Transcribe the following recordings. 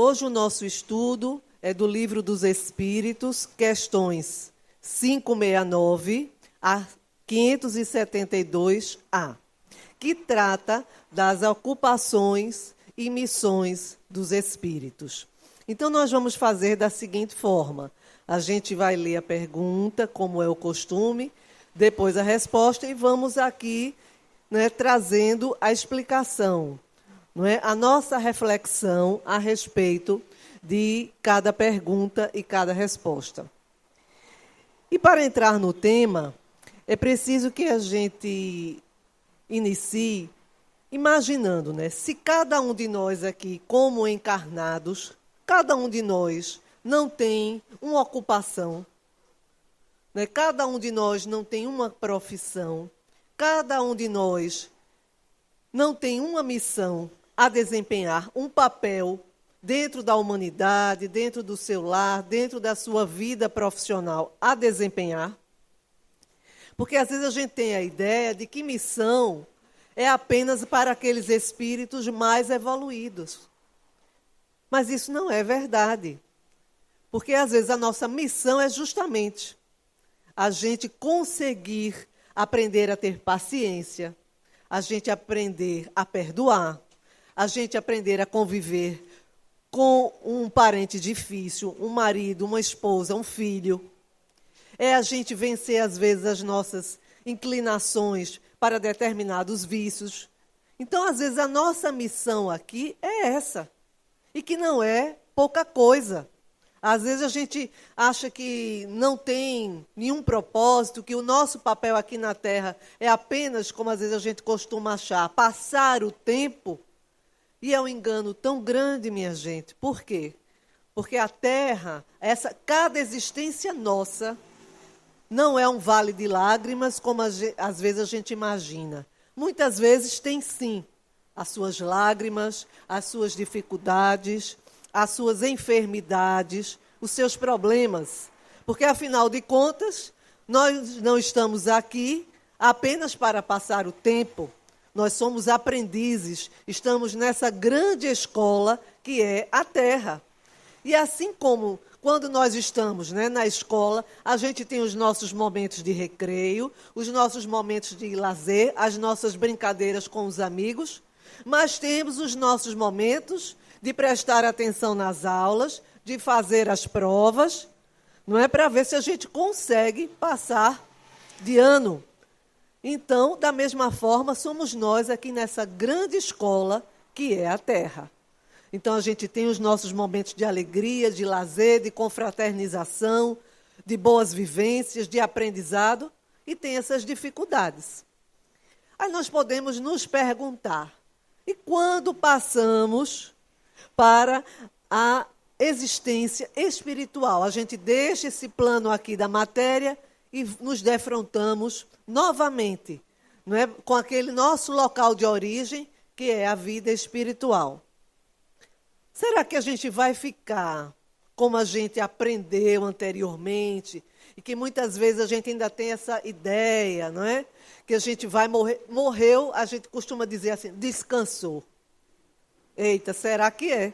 Hoje o nosso estudo é do Livro dos Espíritos, questões 569 a 572A, que trata das ocupações e missões dos espíritos. Então, nós vamos fazer da seguinte forma. A gente vai ler a pergunta, como é o costume, depois a resposta, e vamos aqui, trazendo a explicação, a nossa reflexão a respeito de cada pergunta e cada resposta. E para entrar no tema, é preciso que a gente inicie imaginando, se cada um de nós aqui, como encarnados, cada um de nós não tem uma ocupação, cada um de nós não tem uma profissão, cada um de nós não tem uma missão a desempenhar, um papel dentro da humanidade, dentro do seu lar, dentro da sua vida profissional a desempenhar. Porque às vezes a gente tem a ideia de que missão é apenas para aqueles espíritos mais evoluídos. Mas isso não é verdade. Porque às vezes a nossa missão é justamente a gente conseguir aprender a ter paciência, a gente aprender a perdoar, a gente aprender a conviver com um parente difícil, um marido, uma esposa, um filho. É a gente vencer, às vezes, as nossas inclinações para determinados vícios. Então, às vezes, a nossa missão aqui é essa. E que não é pouca coisa. Às vezes, a gente acha que não tem nenhum propósito, que o nosso papel aqui na Terra é apenas, como às vezes a gente costuma achar, passar o tempo. E é um engano tão grande, minha gente. Por quê? Porque a Terra, cada existência nossa, não é um vale de lágrimas, como às vezes a gente imagina. Muitas vezes tem, sim, as suas lágrimas, as suas dificuldades, as suas enfermidades, os seus problemas. Porque, afinal de contas, nós não estamos aqui apenas para passar o tempo. Nós somos aprendizes, estamos nessa grande escola que é a Terra. E assim como quando nós estamos na escola, a gente tem os nossos momentos de recreio, os nossos momentos de lazer, as nossas brincadeiras com os amigos, mas temos os nossos momentos de prestar atenção nas aulas, de fazer as provas, não é, para ver se a gente consegue passar de ano. Então, da mesma forma, somos nós aqui nessa grande escola que é a Terra. Então, a gente tem os nossos momentos de alegria, de lazer, de confraternização, de boas vivências, de aprendizado, e tem essas dificuldades. Aí nós podemos nos perguntar, e quando passamos para a existência espiritual? A gente deixa esse plano aqui da matéria e nos defrontamos novamente, com aquele nosso local de origem, que é a vida espiritual. Será que a gente vai ficar como a gente aprendeu anteriormente, e que muitas vezes a gente ainda tem essa ideia, não é? Que a gente vai morrer, morreu, a gente costuma dizer assim, descansou. Eita, será que é?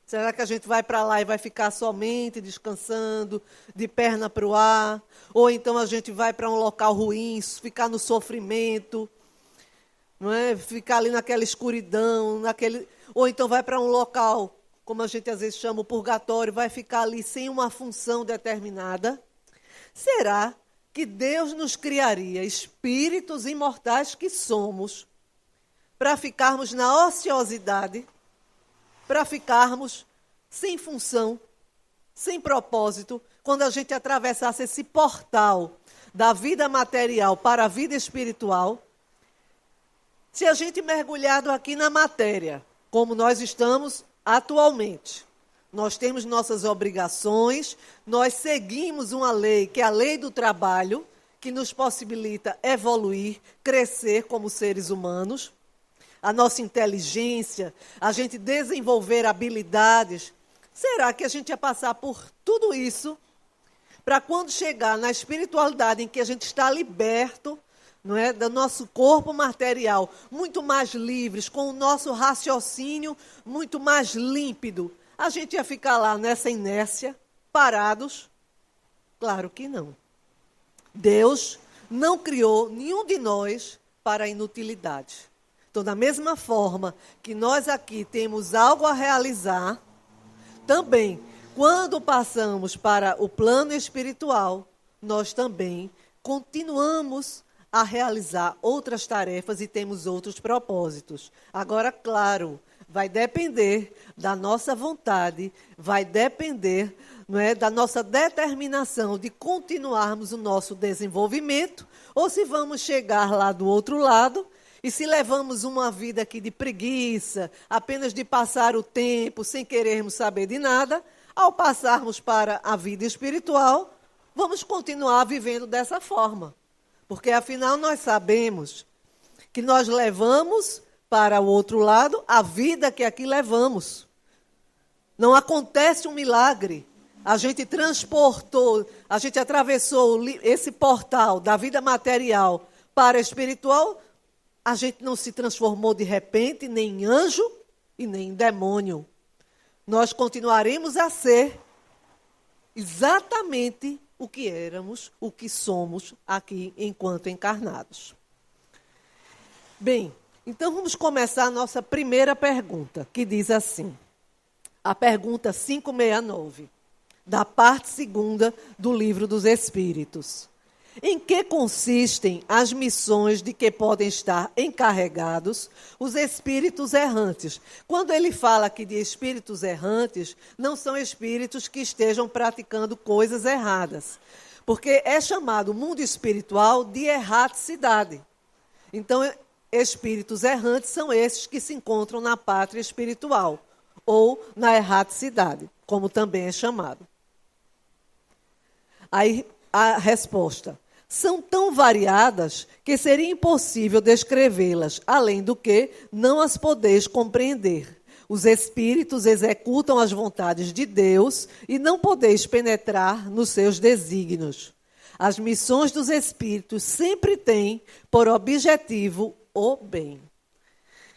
Será que a gente vai para lá e vai ficar somente descansando, de perna para o ar? Ou então a gente vai para um local ruim, ficar no sofrimento, não é? Ficar ali naquela escuridão, ou então vai para um local, como a gente às vezes chama o purgatório, vai ficar ali sem uma função determinada? Será que Deus nos criaria, espíritos imortais que somos, para ficarmos na ociosidade, para ficarmos sem função, sem propósito, quando a gente atravessasse esse portal da vida material para a vida espiritual? Se a gente mergulhado aqui na matéria, como nós estamos atualmente, nós temos nossas obrigações, nós seguimos uma lei, que é a lei do trabalho, que nos possibilita evoluir, crescer como seres humanos, a nossa inteligência, a gente desenvolver habilidades. Será que a gente ia passar por tudo isso para quando chegar na espiritualidade em que a gente está liberto não é, do nosso corpo material, muito mais livres, com o nosso raciocínio muito mais límpido, a gente ia ficar lá nessa inércia, parados? Claro que não. Deus não criou nenhum de nós para a inutilidade. Então, da mesma forma que nós aqui temos algo a realizar, também, quando passamos para o plano espiritual, nós também continuamos a realizar outras tarefas e temos outros propósitos. Agora, claro, vai depender da nossa vontade, vai depender, não é, da nossa determinação de continuarmos o nosso desenvolvimento, ou se vamos chegar lá do outro lado, e se levamos uma vida aqui de preguiça, apenas de passar o tempo sem querermos saber de nada, ao passarmos para a vida espiritual, vamos continuar vivendo dessa forma. Porque, afinal, nós sabemos que nós levamos para o outro lado a vida que aqui levamos. Não acontece um milagre. A gente transportou, a gente atravessou esse portal da vida material para a espiritual. A gente não se transformou de repente nem em anjo e nem em demônio. Nós continuaremos a ser exatamente o que éramos, o que somos aqui enquanto encarnados. Bem, então vamos começar a nossa primeira pergunta, que diz assim, a pergunta 569, da parte 2ª do Livro dos Espíritos. Em que consistem as missões de que podem estar encarregados os espíritos errantes? Quando ele fala aqui de espíritos errantes, não são espíritos que estejam praticando coisas erradas, porque é chamado o mundo espiritual de erraticidade. Então, espíritos errantes são esses que se encontram na pátria espiritual, ou na erraticidade, como também é chamado. Aí, a resposta. São tão variadas que seria impossível descrevê-las, além do que não as podeis compreender. Os espíritos executam as vontades de Deus e não podeis penetrar nos seus desígnios. As missões dos espíritos sempre têm por objetivo o bem.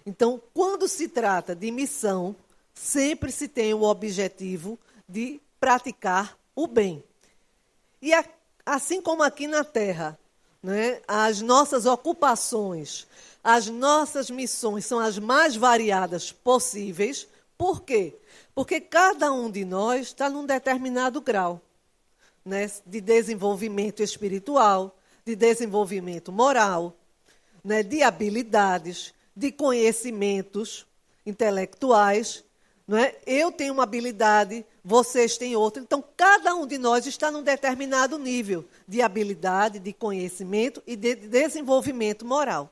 Então, quando se trata de missão, sempre se tem o objetivo de praticar o bem. E assim como aqui na Terra, né, as nossas ocupações, as nossas missões são as mais variadas possíveis. Por quê? Porque cada um de nós está num determinado grau, né, de desenvolvimento espiritual, de desenvolvimento moral, né, de habilidades, de conhecimentos intelectuais. Não é? Eu tenho uma habilidade, vocês têm outra. Então, cada um de nós está num determinado nível de habilidade, de conhecimento e de desenvolvimento moral.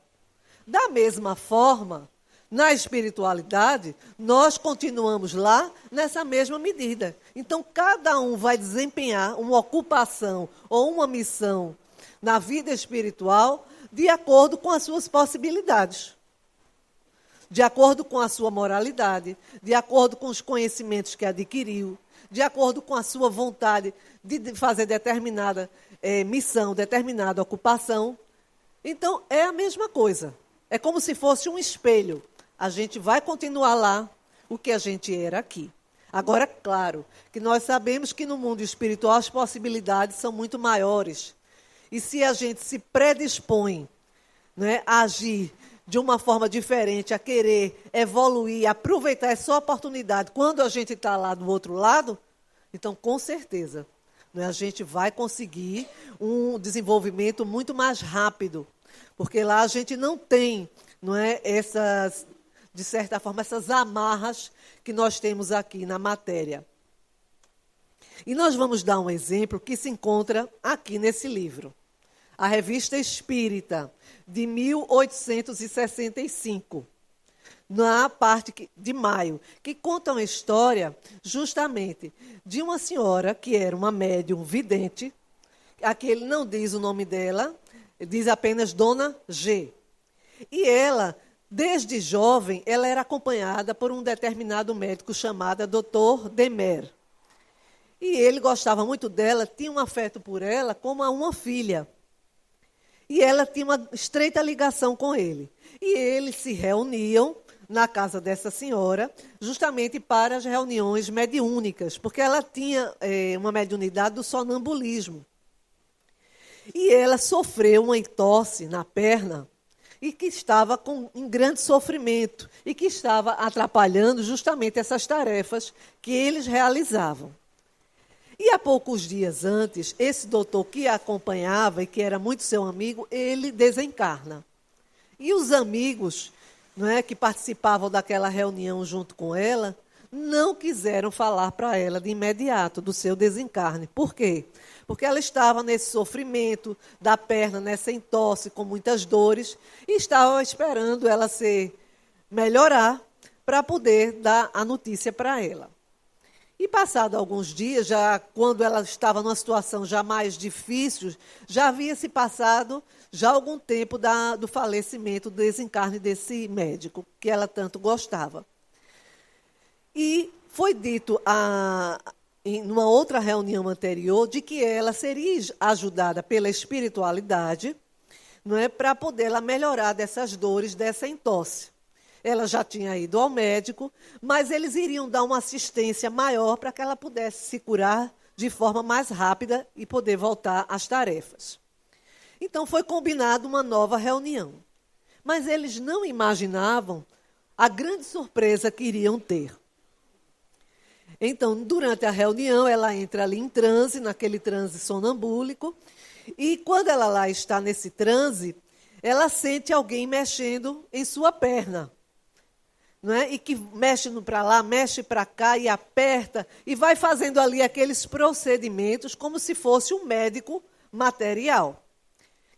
Da mesma forma, na espiritualidade, nós continuamos lá nessa mesma medida. Então, cada um vai desempenhar uma ocupação ou uma missão na vida espiritual de acordo com as suas possibilidades, de acordo com a sua moralidade, de acordo com os conhecimentos que adquiriu, de acordo com a sua vontade de fazer determinada missão, determinada ocupação. Então, é a mesma coisa. É como se fosse um espelho. A gente vai continuar lá o que a gente era aqui. Agora, claro, que nós sabemos que no mundo espiritual as possibilidades são muito maiores. E se a gente se predispõe, né, a agir de uma forma diferente, a querer evoluir, aproveitar essa oportunidade quando a gente está lá do outro lado, então, com certeza, né, a gente vai conseguir um desenvolvimento muito mais rápido, porque lá a gente não tem, não é, essas, de certa forma, essas amarras que nós temos aqui na matéria. E nós vamos dar um exemplo que se encontra aqui nesse livro. A Revista Espírita, de 1865, na parte de maio, que conta uma história justamente de uma senhora que era uma médium vidente. Aqui ele não diz o nome dela, diz apenas Dona G. E ela, desde jovem, ela era acompanhada por um determinado médico chamado Dr. Demer. E ele gostava muito dela, tinha um afeto por ela como a uma filha. E ela tinha uma estreita ligação com ele. E eles se reuniam na casa dessa senhora, justamente para as reuniões mediúnicas, porque ela tinha uma mediunidade do sonambulismo. E ela sofreu uma entorse na perna e que estava em grande sofrimento e que estava atrapalhando justamente essas tarefas que eles realizavam. E há poucos dias antes, esse doutor que a acompanhava e que era muito seu amigo, ele desencarna. E os amigos, não é, que participavam daquela reunião junto com ela, não quiseram falar para ela de imediato do seu desencarne. Por quê? Porque ela estava nesse sofrimento da perna, nessa entorse, com muitas dores, e estava esperando ela melhorar para poder dar a notícia para ela. E passado alguns dias, já quando ela estava numa situação já mais difícil, já havia se passado já algum tempo do falecimento, do desencarne desse médico, que ela tanto gostava. E foi dito numa outra reunião anterior de que ela seria ajudada pela espiritualidade, não é, para poder ela melhorar dessas dores, dessa entorse. Ela já tinha ido ao médico, mas eles iriam dar uma assistência maior para que ela pudesse se curar de forma mais rápida e poder voltar às tarefas. Então foi combinada uma nova reunião. Mas eles não imaginavam a grande surpresa que iriam ter. Então, durante a reunião, ela entra ali em transe, naquele transe sonambúlico, e quando ela lá está nesse transe, ela sente alguém mexendo em sua perna. Não é? E que mexe para lá, mexe para cá e aperta, e vai fazendo ali aqueles procedimentos como se fosse um médico material.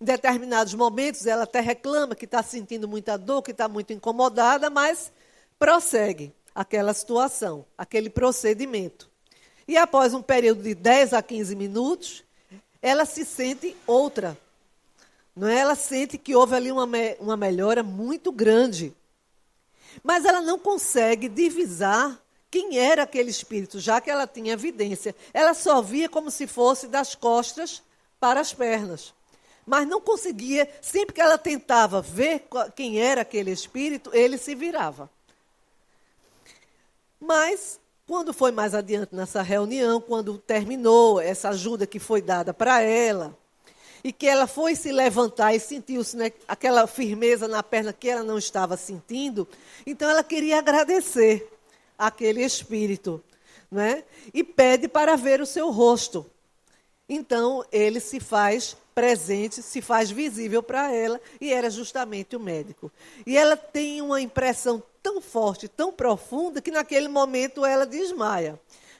Em determinados momentos, ela até reclama que está sentindo muita dor, que está muito incomodada, mas prossegue aquela situação, aquele procedimento. E após um período de 10 a 15 minutos, ela se sente outra. Não é? Ela sente que houve ali uma melhora muito grande. Mas ela não consegue divisar quem era aquele espírito, já que ela tinha evidência. Ela só via como se fosse das costas para as pernas. Mas não conseguia, sempre que ela tentava ver quem era aquele espírito, ele se virava. Mas, quando foi mais adiante nessa reunião, quando terminou essa ajuda que foi dada para ela, e que ela foi se levantar e sentiu-se, né, aquela firmeza na perna que ela não estava sentindo, então ela queria agradecer aquele espírito, né, e pede para ver o seu rosto. Então, ele se faz presente, se faz visível para ela, e era justamente o médico. E ela tem uma impressão tão forte, tão profunda, que naquele momento ela desmaia.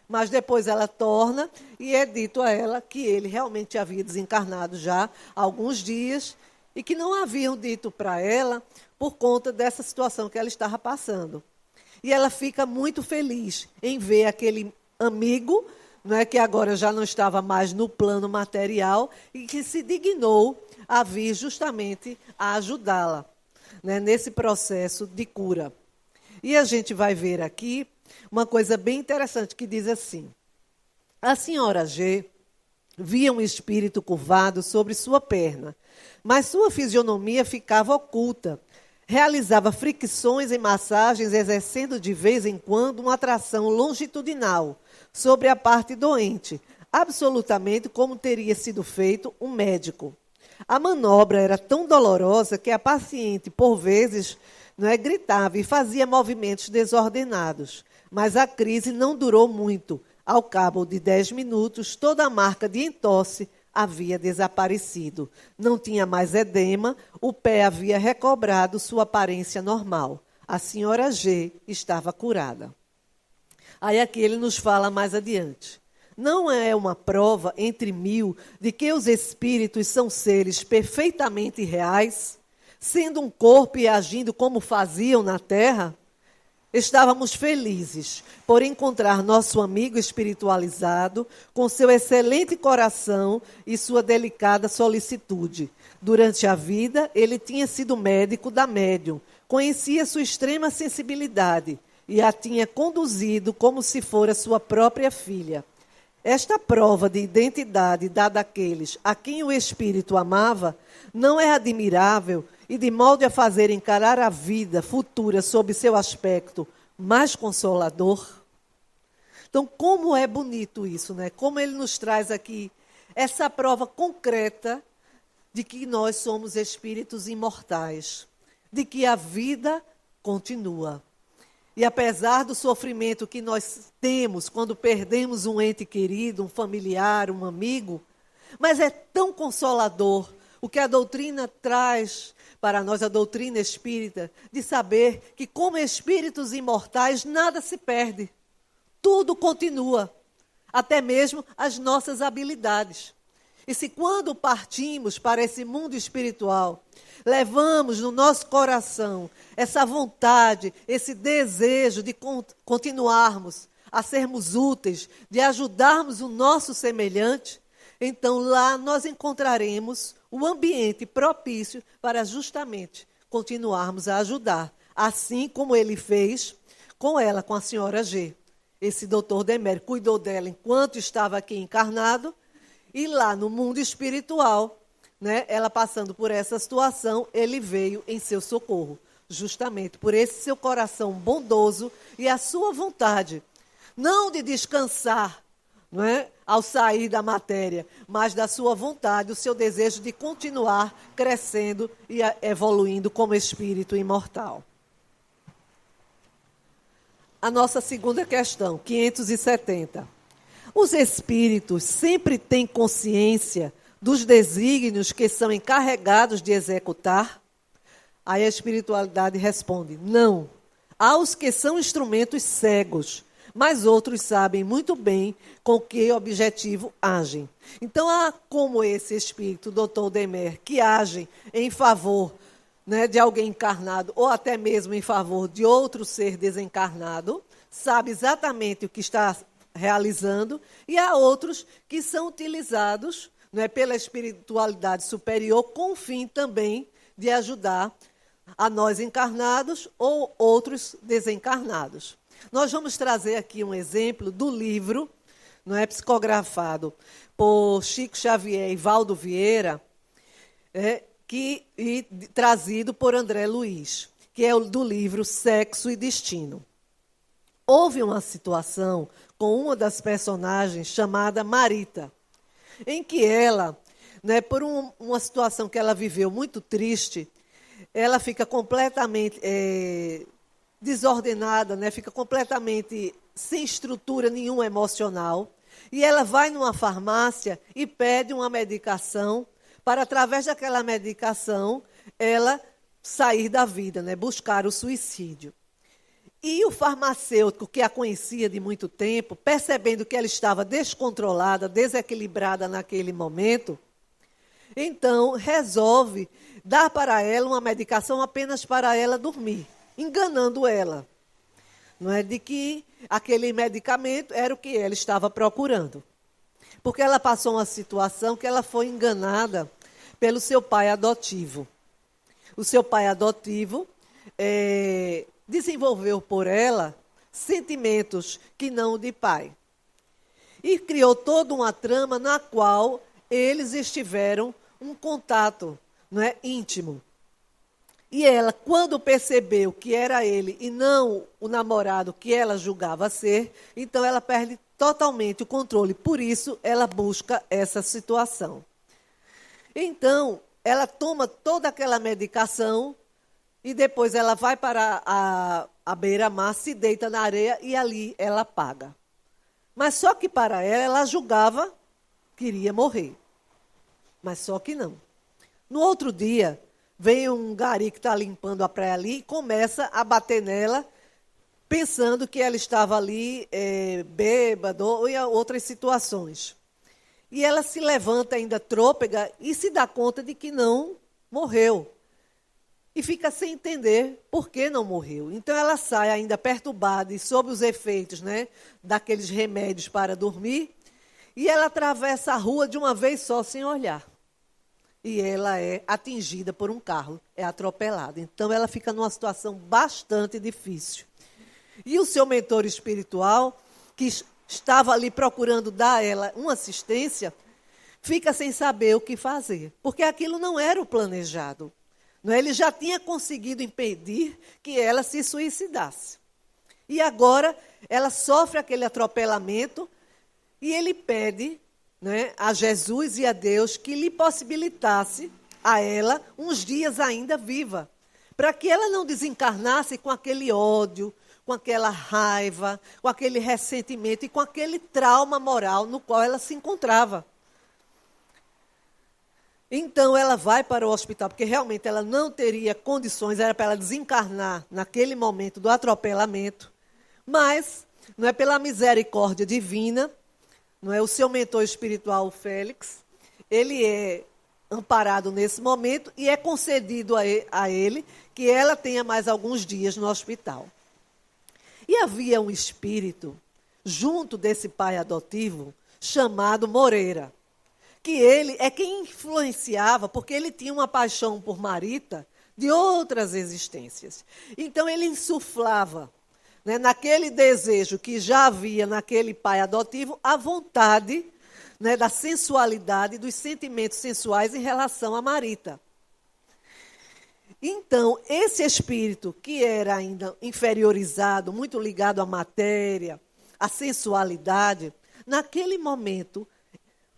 Mas depois ela torna e é dito a ela que ele realmente havia desencarnado já há alguns dias e que não haviam dito para ela por conta dessa situação que ela estava passando. E ela fica muito feliz em ver aquele amigo, não é, que agora já não estava mais no plano material e que se dignou a vir justamente a ajudá-la, né, nesse processo de cura. E a gente vai ver aqui uma coisa bem interessante que diz assim: a senhora G via um espírito curvado sobre sua perna, mas sua fisionomia ficava oculta. Realizava fricções e massagens, exercendo de vez em quando uma atração longitudinal sobre a parte doente, absolutamente como teria sido feito um médico. A manobra era tão dolorosa que a paciente, por vezes, gritava e fazia movimentos desordenados. Mas a crise não durou muito. Ao cabo de 10 minutos, toda a marca de entorse havia desaparecido. Não tinha mais edema, o pé havia recobrado sua aparência normal. A senhora G estava curada. Aí aqui ele nos fala mais adiante. Não é uma prova entre 1000 de que os espíritos são seres perfeitamente reais, sendo um corpo e agindo como faziam na Terra? Estávamos felizes por encontrar nosso amigo espiritualizado com seu excelente coração e sua delicada solicitude. Durante a vida, ele tinha sido médico da médium, conhecia sua extrema sensibilidade e a tinha conduzido como se fora sua própria filha. Esta prova de identidade dada àqueles a quem o Espírito amava não é admirável e de modo a fazer encarar a vida futura sob seu aspecto mais consolador? Então, como é bonito isso, né? Como ele nos traz aqui essa prova concreta de que nós somos espíritos imortais, de que a vida continua. E apesar do sofrimento que nós temos quando perdemos um ente querido, um familiar, um amigo, mas é tão consolador o que a doutrina traz para nós, a doutrina espírita, de saber que como espíritos imortais nada se perde, tudo continua, até mesmo as nossas habilidades. E se quando partimos para esse mundo espiritual, levamos no nosso coração essa vontade, esse desejo de continuarmos a sermos úteis, de ajudarmos o nosso semelhante, então lá nós encontraremos o ambiente propício para justamente continuarmos a ajudar, assim como ele fez com ela, com a senhora G. Esse doutor Demério cuidou dela enquanto estava aqui encarnado, e lá no mundo espiritual, né, ela passando por essa situação, ele veio em seu socorro, justamente por esse seu coração bondoso e a sua vontade, não de descansar, não é, ao sair da matéria, mas da sua vontade, o seu desejo de continuar crescendo e evoluindo como espírito imortal. A nossa segunda questão, 570. Os espíritos sempre têm consciência dos desígnios que são encarregados de executar? Aí a espiritualidade responde, não. Há os que são instrumentos cegos, mas outros sabem muito bem com que objetivo agem. Então, há como esse espírito, o Dr. Demer, que agem em favor, né, de alguém encarnado, ou até mesmo em favor de outro ser desencarnado, sabe exatamente o que está realizando, e há outros que são utilizados, né, pela espiritualidade superior com o fim também de ajudar a nós encarnados ou outros desencarnados. Nós vamos trazer aqui um exemplo do livro, não é, psicografado por Chico Xavier e Valdo Vieira, e trazido por André Luiz, que é do livro Sexo e Destino. Houve uma situação com uma das personagens chamada Marita, em que ela, né, por uma situação que ela viveu muito triste, ela fica completamente desordenada, né, fica completamente sem estrutura nenhuma emocional, e ela vai numa farmácia e pede uma medicação para, através daquela medicação, ela sair da vida, né, buscar o suicídio. E o farmacêutico, que a conhecia de muito tempo, percebendo que ela estava descontrolada, desequilibrada naquele momento, então resolve dar para ela uma medicação apenas para ela dormir, enganando ela, não é, de que aquele medicamento era o que ela estava procurando. Porque ela passou uma situação que ela foi enganada pelo seu pai adotivo. O seu pai adotivo desenvolveu por ela sentimentos que não de pai. E criou toda uma trama na qual eles estiveram um contato, não é, íntimo. E ela, quando percebeu que era ele e não o namorado que ela julgava ser, então ela perde totalmente o controle. Por isso, ela busca essa situação. Então, ela toma toda aquela medicação e depois ela vai para a beira-mar, se deita na areia e ali ela apaga. Mas só que para ela julgava que iria morrer. Mas só que não. No outro dia, vem um gari que está limpando a praia ali e começa a bater nela, pensando que ela estava ali bêbada ou em outras situações. E ela se levanta ainda trôpega e se dá conta de que não morreu. E fica sem entender por que não morreu. Então ela sai ainda perturbada e sob os efeitos, né, daqueles remédios para dormir, e ela atravessa a rua de uma vez só, sem olhar. E ela é atingida por um carro, é atropelada. Então ela fica numa situação bastante difícil. E o seu mentor espiritual, que estava ali procurando dar a ela uma assistência, fica sem saber o que fazer, porque aquilo não era o planejado. Não é? Ele já tinha conseguido impedir que ela se suicidasse. E agora ela sofre aquele atropelamento e ele pede, né, a Jesus e a Deus que lhe possibilitasse a ela uns dias ainda viva, para que ela não desencarnasse com aquele ódio, com aquela raiva, com aquele ressentimento e com aquele trauma moral no qual ela se encontrava. Então ela vai para o hospital, porque realmente ela não teria condições, era para ela desencarnar naquele momento do atropelamento, mas não é pela misericórdia divina, não é o seu mentor espiritual, o Félix, ele é amparado nesse momento e é concedido a ele que ela tenha mais alguns dias no hospital. E havia um espírito junto desse pai adotivo chamado Moreira, que ele é quem influenciava, porque ele tinha uma paixão por Marita de outras existências. Então ele insuflava, né, naquele desejo que já havia naquele pai adotivo, a vontade, né, da sensualidade, dos sentimentos sensuais em relação a Marita. Então, esse espírito, que era ainda inferiorizado, muito ligado à matéria, à sensualidade, naquele momento,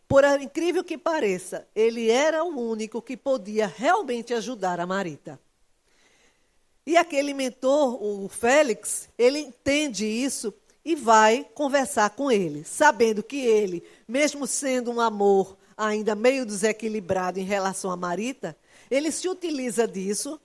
por incrível que pareça, ele era o único que podia realmente ajudar a Marita. E aquele mentor, o Félix, ele entende isso e vai conversar com ele, sabendo que ele, mesmo sendo um amor ainda meio desequilibrado em relação a Marita, ele se utiliza disso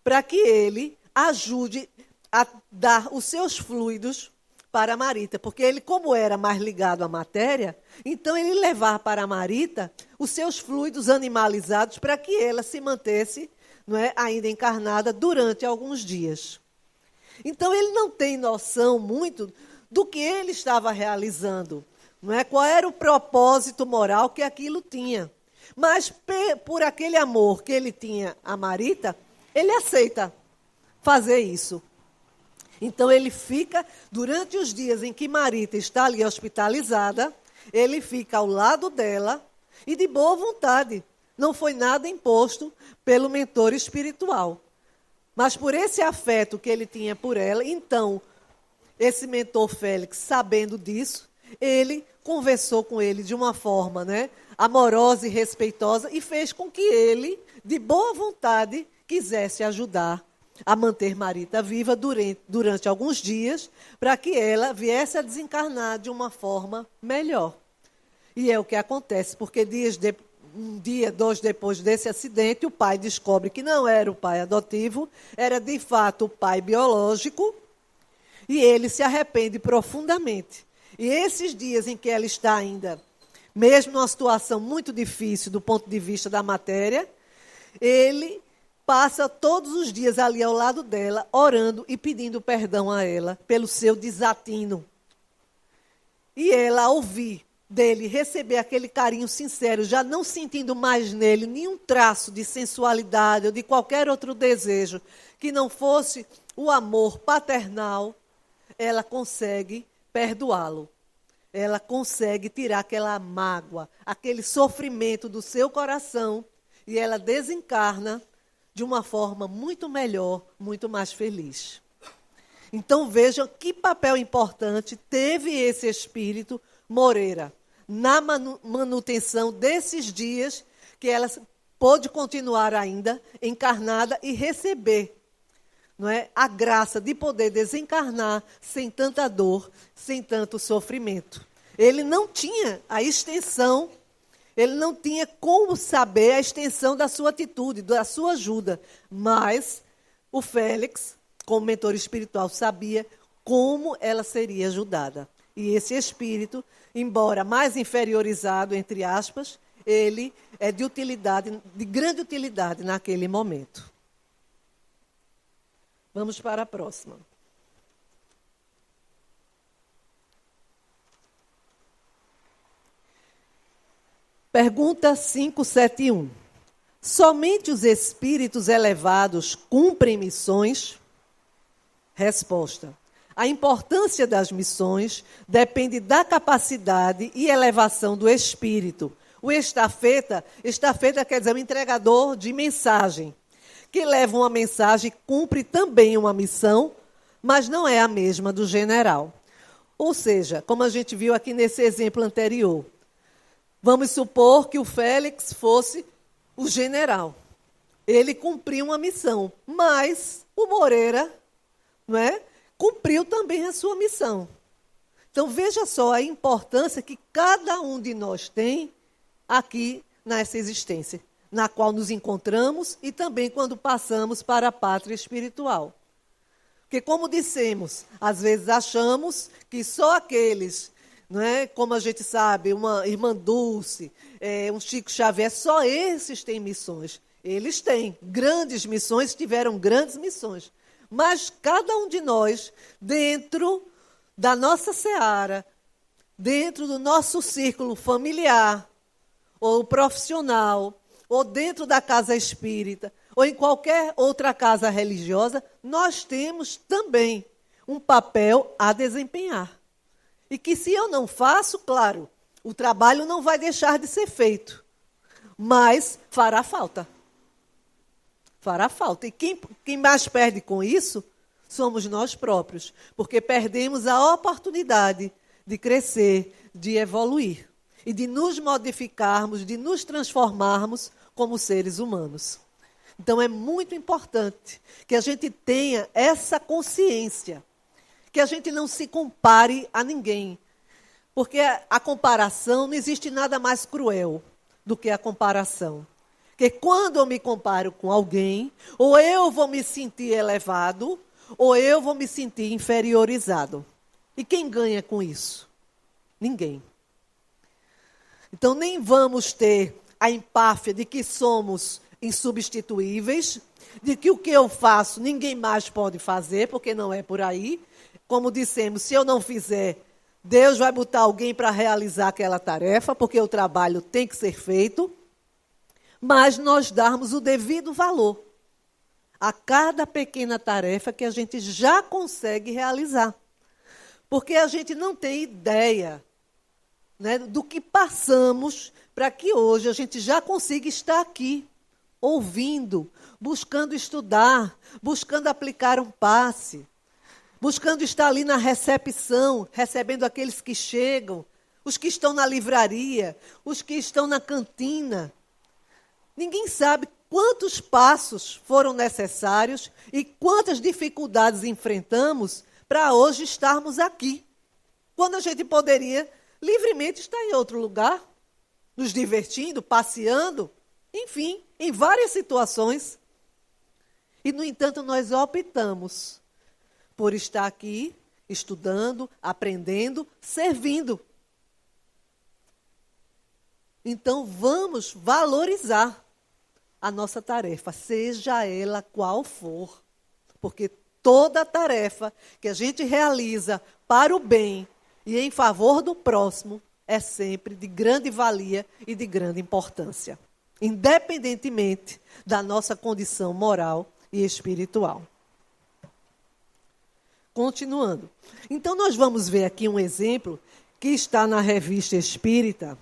para que ele ajude a dar os seus fluidos para a Marita, porque ele, como era mais ligado à matéria, então ele levar para a Marita os seus fluidos animalizados para que ela se mantesse, não é, ainda encarnada durante alguns dias. Então ele não tem noção muito do que ele estava realizando, não é? Qual era o propósito moral que aquilo tinha. Mas por aquele amor que ele tinha a Marita, ele aceita fazer isso. Então ele fica, durante os dias em que Marita está ali hospitalizada, ele fica ao lado dela e de boa vontade. Não foi nada imposto pelo mentor espiritual. Mas por esse afeto que ele tinha por ela, então, esse mentor Félix, sabendo disso, ele conversou com ele de uma forma, né, amorosa e respeitosa e fez com que ele, de boa vontade, quisesse ajudar a manter Marita viva durante alguns dias, para que ela viesse a desencarnar de uma forma melhor. E é o que acontece, porque um dia, dois depois desse acidente, o pai descobre que não era o pai adotivo, era de fato o pai biológico, e ele se arrepende profundamente. E esses dias em que ela está ainda, mesmo numa situação muito difícil do ponto de vista da matéria, ele passa todos os dias ali ao lado dela, orando e pedindo perdão a ela pelo seu desatino. E ela, ao ouvir dele, receber aquele carinho sincero, já não sentindo mais nele nenhum traço de sensualidade ou de qualquer outro desejo que não fosse o amor paternal, ela consegue perdoá-lo. Ela consegue tirar aquela mágoa, aquele sofrimento do seu coração e ela desencarna de uma forma muito melhor, muito mais feliz. Então vejam que papel importante teve esse espírito Moreira na manutenção desses dias que ela pôde continuar ainda encarnada e receber, não é, a graça de poder desencarnar sem tanta dor, sem tanto sofrimento. Ele não tinha a extensão, ele não tinha como saber a extensão da sua atitude, da sua ajuda, mas o Félix, como mentor espiritual, sabia como ela seria ajudada. E esse espírito, embora mais inferiorizado, entre aspas, ele é de utilidade, de grande utilidade naquele momento. Vamos para a próxima. Pergunta 571. Somente os espíritos elevados cumprem missões? Resposta. A importância das missões depende da capacidade e elevação do espírito. O estafeta quer dizer um entregador de mensagem, que leva uma mensagem e cumpre também uma missão, mas não é a mesma do general. Ou seja, como a gente viu aqui nesse exemplo anterior, vamos supor que o Félix fosse o general. Ele cumpriu uma missão, mas o Moreira, não é, cumpriu também a sua missão. Então, veja só a importância que cada um de nós tem aqui nessa existência, na qual nos encontramos e também quando passamos para a pátria espiritual. Porque, como dissemos, às vezes achamos que só aqueles, não é, como a gente sabe, uma Irmã Dulce, um Chico Xavier, só esses têm missões. Eles têm grandes missões, tiveram grandes missões. Mas cada um de nós, dentro da nossa seara, dentro do nosso círculo familiar, ou profissional, ou dentro da casa espírita, ou em qualquer outra casa religiosa, nós temos também um papel a desempenhar. E que se eu não faço, claro, o trabalho não vai deixar de ser feito, mas fará falta. Fará falta. E quem mais perde com isso somos nós próprios, porque perdemos a oportunidade de crescer, de evoluir e de nos modificarmos, de nos transformarmos como seres humanos. Então, é muito importante que a gente tenha essa consciência, que a gente não se compare a ninguém, porque a comparação, não existe nada mais cruel do que a comparação. Porque quando eu me comparo com alguém, ou eu vou me sentir elevado, ou eu vou me sentir inferiorizado. E quem ganha com isso? Ninguém. Então, nem vamos ter a empáfia de que somos insubstituíveis, de que o que eu faço ninguém mais pode fazer, porque não é por aí. Como dissemos, se eu não fizer, Deus vai botar alguém para realizar aquela tarefa, porque o trabalho tem que ser feito. Mas nós darmos o devido valor a cada pequena tarefa que a gente já consegue realizar. Porque a gente não tem ideia, né, do que passamos para que hoje a gente já consiga estar aqui, ouvindo, buscando estudar, buscando aplicar um passe, buscando estar ali na recepção, recebendo aqueles que chegam, os que estão na livraria, os que estão na cantina. Ninguém sabe quantos passos foram necessários e quantas dificuldades enfrentamos para hoje estarmos aqui, quando a gente poderia livremente estar em outro lugar, nos divertindo, passeando, enfim, em várias situações. E, no entanto, nós optamos por estar aqui, estudando, aprendendo, servindo. Então, vamos valorizar a nossa tarefa, seja ela qual for. Porque toda tarefa que a gente realiza para o bem e em favor do próximo é sempre de grande valia e de grande importância, independentemente da nossa condição moral e espiritual. Continuando. Então, nós vamos ver aqui um exemplo que está na Revista Espírita.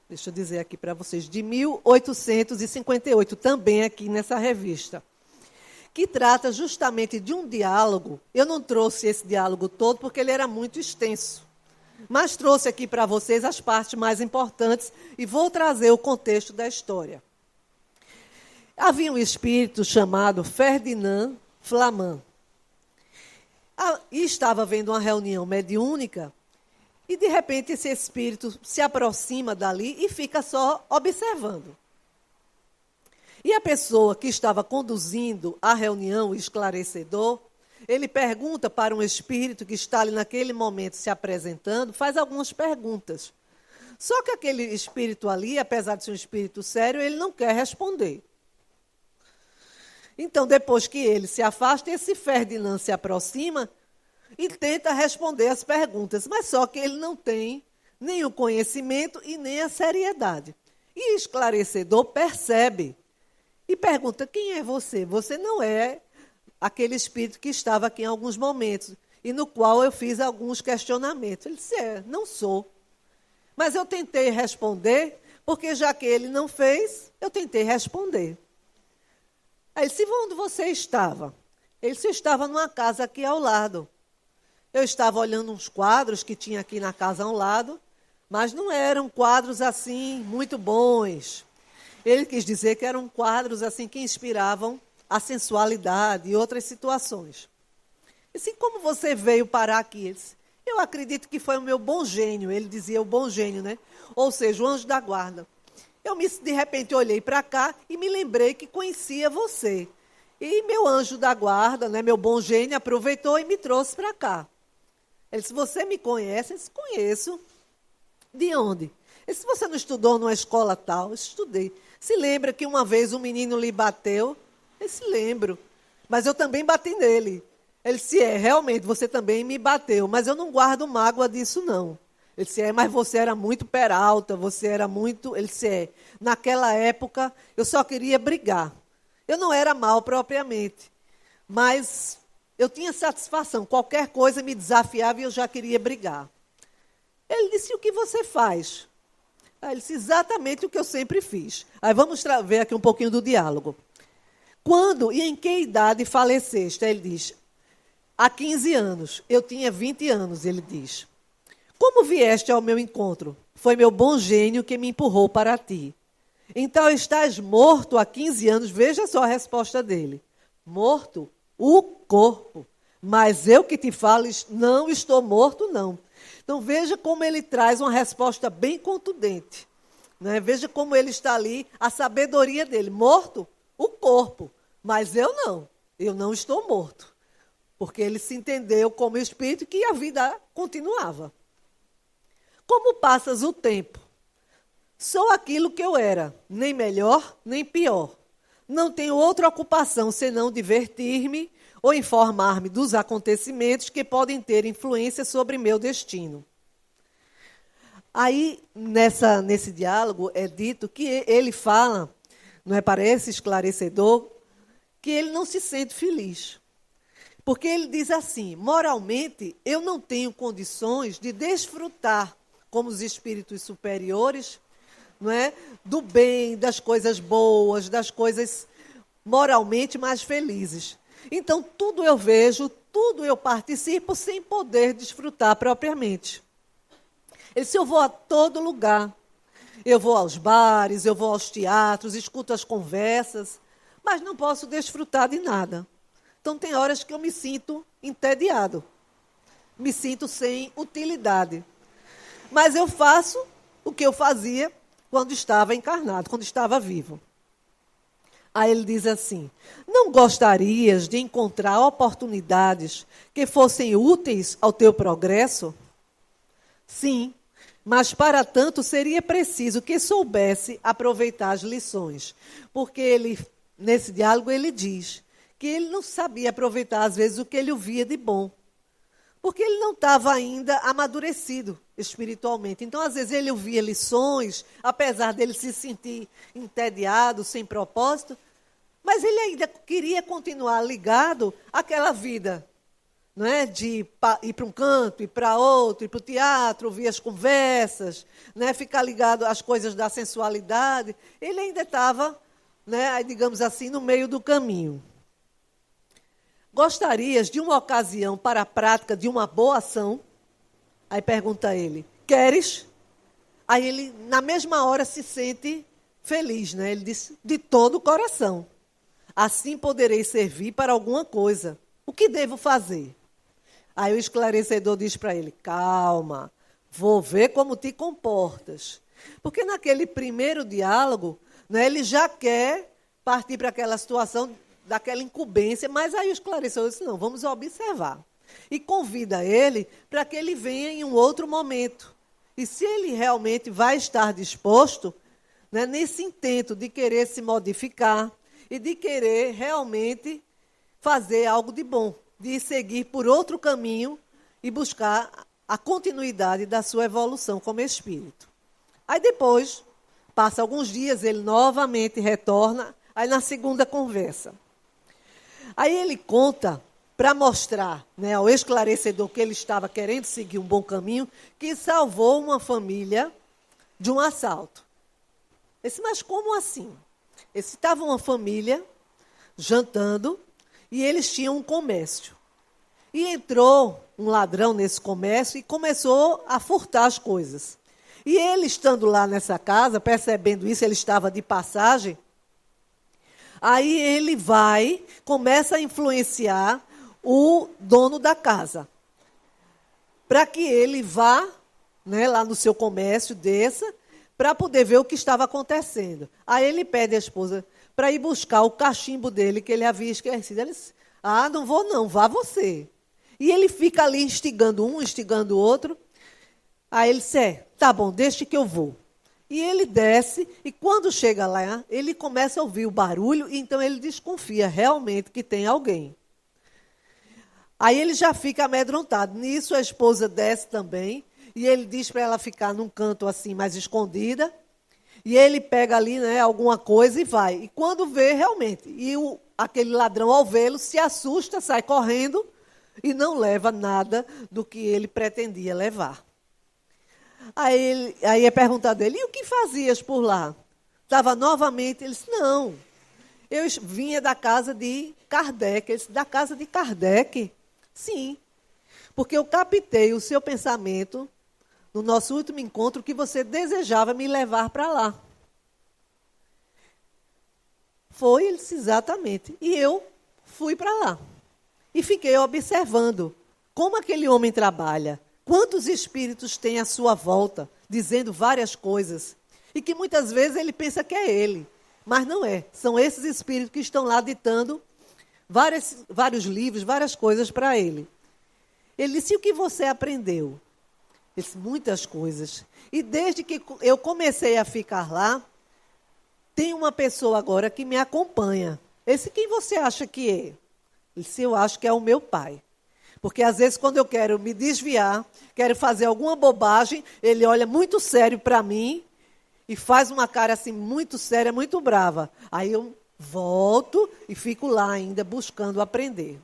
Deixa eu dizer aqui para vocês, de 1858, também aqui nessa revista, que trata justamente de um diálogo. Eu não trouxe esse diálogo todo porque ele era muito extenso, mas trouxe aqui para vocês as partes mais importantes e vou trazer o contexto da história. Havia um espírito chamado Ferdinand Flamand, e estava havendo uma reunião mediúnica. E, de repente, esse espírito se aproxima dali e fica só observando. E a pessoa que estava conduzindo a reunião, o esclarecedor, ele pergunta para um espírito que está ali naquele momento se apresentando, faz algumas perguntas. Só que aquele espírito ali, apesar de ser um espírito sério, ele não quer responder. Então, depois que ele se afasta, esse Ferdinand se aproxima e tenta responder as perguntas, mas só que ele não tem nem o conhecimento e nem a seriedade. E o esclarecedor percebe e pergunta, quem é você? Você não é aquele espírito que estava aqui em alguns momentos, e no qual eu fiz alguns questionamentos. Ele disse, não sou. Mas eu tentei responder, porque já que ele não fez, eu tentei responder. Aí ele disse, onde você estava? Ele disse, eu estava numa casa aqui ao lado. Eu estava olhando uns quadros que tinha aqui na casa ao lado, mas não eram quadros assim muito bons. Ele quis dizer que eram quadros assim que inspiravam a sensualidade e outras situações. E assim, como você veio parar aqui? Ele disse, eu acredito que foi o meu bom gênio. Ele dizia o bom gênio, né? Ou seja, o anjo da guarda. De repente, olhei para cá e me lembrei que conhecia você. E meu anjo da guarda, né, meu bom gênio, aproveitou e me trouxe para cá. Ele disse, você me conhece? Eu disse, conheço. De onde? Ele disse, você não estudou numa escola tal? Eu estudei. Se lembra que uma vez um menino lhe bateu? Eu disse, lembro. Mas eu também bati nele. Ele disse, realmente, você também me bateu. Mas eu não guardo mágoa disso, não. Ele disse, mas você era muito peralta, você era muito... Ele disse, naquela época eu só queria brigar. Eu não era mal propriamente, mas eu tinha satisfação. Qualquer coisa me desafiava e eu já queria brigar. Ele disse, o que você faz? Aí ele disse, exatamente o que eu sempre fiz. Aí vamos ver aqui um pouquinho do diálogo. Quando e em que idade faleceste? Aí ele diz, há 15 anos. Eu tinha 20 anos, ele diz. Como vieste ao meu encontro? Foi meu bom gênio que me empurrou para ti. Então estás morto há 15 anos. Veja só a resposta dele. Morto? O corpo. Mas eu que te falo, não estou morto, não. Então veja como ele traz uma resposta bem contundente. Né? Veja como ele está ali, a sabedoria dele. Morto? O corpo. Mas eu não estou morto. Porque ele se entendeu como espírito que a vida continuava. Como passas o tempo? Sou aquilo que eu era, nem melhor, nem pior. Não tenho outra ocupação senão divertir-me ou informar-me dos acontecimentos que podem ter influência sobre meu destino. Aí, nesse diálogo, é dito que ele fala, não é para esse esclarecedor, que ele não se sente feliz. Porque ele diz assim, moralmente, eu não tenho condições de desfrutar, como os espíritos superiores, não é? Do bem, das coisas boas, das coisas moralmente mais felizes. Então, tudo eu vejo, tudo eu participo sem poder desfrutar propriamente. Ele disse, eu vou a todo lugar. Eu vou aos bares, eu vou aos teatros, escuto as conversas, mas não posso desfrutar de nada. Então, tem horas que eu me sinto entediado, me sinto sem utilidade. Mas eu faço o que eu fazia quando estava encarnado, quando estava vivo. Aí ele diz assim, não gostarias de encontrar oportunidades que fossem úteis ao teu progresso? Sim, mas para tanto seria preciso que soubesse aproveitar as lições. Porque ele, nesse diálogo ele diz que ele não sabia aproveitar às vezes o que ele ouvia de bom. Porque ele não estava ainda amadurecido espiritualmente. Então, às vezes, ele ouvia lições, apesar dele se sentir entediado, sem propósito, mas ele ainda queria continuar ligado àquela vida, não é? De ir para um canto, ir para outro, ir para o teatro, ouvir as conversas, né? Ficar ligado às coisas da sensualidade. Ele ainda estava, né, digamos assim, no meio do caminho. Gostarias de uma ocasião para a prática de uma boa ação? Aí pergunta ele, queres? Aí ele, na mesma hora, se sente feliz, né? Ele diz, de todo o coração. Assim poderei servir para alguma coisa. O que devo fazer? Aí o esclarecedor diz para ele, calma, vou ver como te comportas. Porque naquele primeiro diálogo, né, ele já quer partir para aquela situação daquela incumbência, mas aí o esclarecedor disse, não, vamos observar. E convida ele para que ele venha em um outro momento. E se ele realmente vai estar disposto, né, nesse intento de querer se modificar e de querer realmente fazer algo de bom, de seguir por outro caminho e buscar a continuidade da sua evolução como espírito. Aí depois, passa alguns dias, ele novamente retorna, aí na segunda conversa. Aí ele conta, para mostrar, né, ao esclarecedor que ele estava querendo seguir um bom caminho, que salvou uma família de um assalto. Mas como assim? Estava uma família jantando e eles tinham um comércio. E entrou um ladrão nesse comércio e começou a furtar as coisas. E ele, estando lá nessa casa, percebendo isso, ele estava de passagem, aí ele começa a influenciar o dono da casa, para que ele vá, né, lá no seu comércio, desça, para poder ver o que estava acontecendo. Aí ele pede à esposa para ir buscar o cachimbo dele, que ele havia esquecido. Ele disse, não vou não, vá você. E ele fica ali instigando um, instigando o outro. Aí ele disse, tá bom, deixe que eu vou. E ele desce, e quando chega lá, ele começa a ouvir o barulho, e então ele desconfia realmente que tem alguém. Aí ele já fica amedrontado. Nisso a esposa desce também, e ele diz para ela ficar num canto assim, mais escondida, e ele pega ali, né, alguma coisa e vai. E quando vê, realmente, aquele ladrão ao vê-lo se assusta, sai correndo, e não leva nada do que ele pretendia levar. Aí é perguntado a ele, e o que fazias por lá? Estava novamente, ele disse, não, eu vinha da casa de Kardec. Ele disse, da casa de Kardec? Sim, porque eu captei o seu pensamento no nosso último encontro que você desejava me levar para lá. Foi, ele disse, exatamente. E eu fui para lá. E fiquei observando como aquele homem trabalha. Quantos espíritos tem à sua volta, dizendo várias coisas, e que muitas vezes ele pensa que é ele, mas não é. São esses espíritos que estão lá ditando vários livros, várias coisas para ele. Ele disse, e o que você aprendeu? Ele disse, muitas coisas. E desde que eu comecei a ficar lá, tem uma pessoa agora que me acompanha. Esse quem você acha que é? Ele disse, eu acho que é o meu pai. Porque, às vezes, quando eu quero me desviar, quero fazer alguma bobagem, ele olha muito sério para mim e faz uma cara assim muito séria, muito brava. Aí eu volto e fico lá ainda buscando aprender.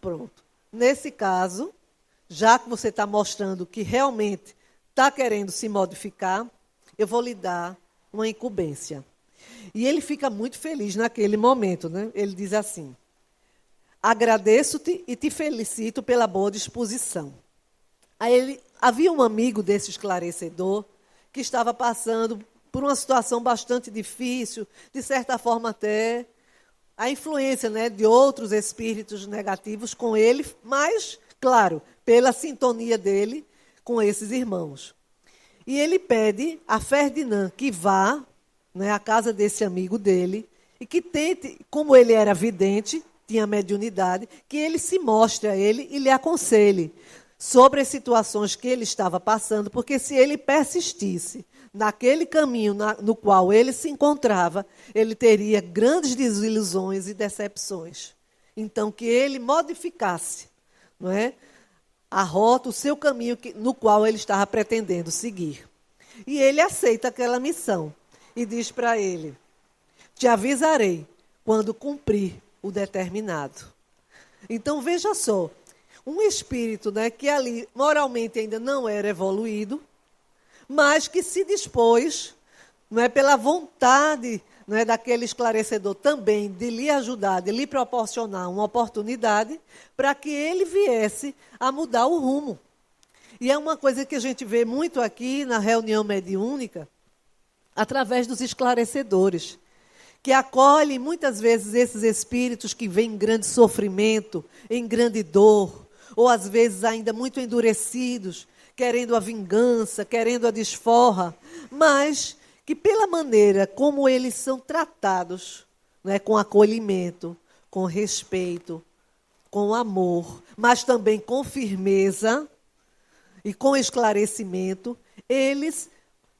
Pronto. Nesse caso, já que você está mostrando que realmente está querendo se modificar, eu vou lhe dar uma incumbência. E ele fica muito feliz naquele momento, né? Ele diz assim, agradeço-te e te felicito pela boa disposição. Aí havia um amigo desse esclarecedor que estava passando por uma situação bastante difícil, de certa forma até a influência, né, de outros espíritos negativos com ele, mas, claro, pela sintonia dele com esses irmãos. E ele pede a Ferdinand que vá, né, à casa desse amigo dele e que tente, como ele era vidente, tinha mediunidade, que ele se mostre a ele e lhe aconselhe sobre as situações que ele estava passando, porque se ele persistisse naquele caminho no qual ele se encontrava, ele teria grandes desilusões e decepções. Então, que ele modificasse, não é, a rota, o seu caminho no qual ele estava pretendendo seguir. E ele aceita aquela missão e diz para ele, te avisarei quando cumprir o determinado. Então, veja só, um espírito, né, que ali moralmente ainda não era evoluído, mas que se dispôs, não é, pela vontade, não é, daquele esclarecedor também de lhe ajudar, de lhe proporcionar uma oportunidade para que ele viesse a mudar o rumo. E é uma coisa que a gente vê muito aqui na reunião mediúnica, através dos esclarecedores, que acolhem muitas vezes esses espíritos que vêm em grande sofrimento, em grande dor, ou às vezes ainda muito endurecidos, querendo a vingança, querendo a desforra, mas que pela maneira como eles são tratados, né, com acolhimento, com respeito, com amor, mas também com firmeza e com esclarecimento, eles,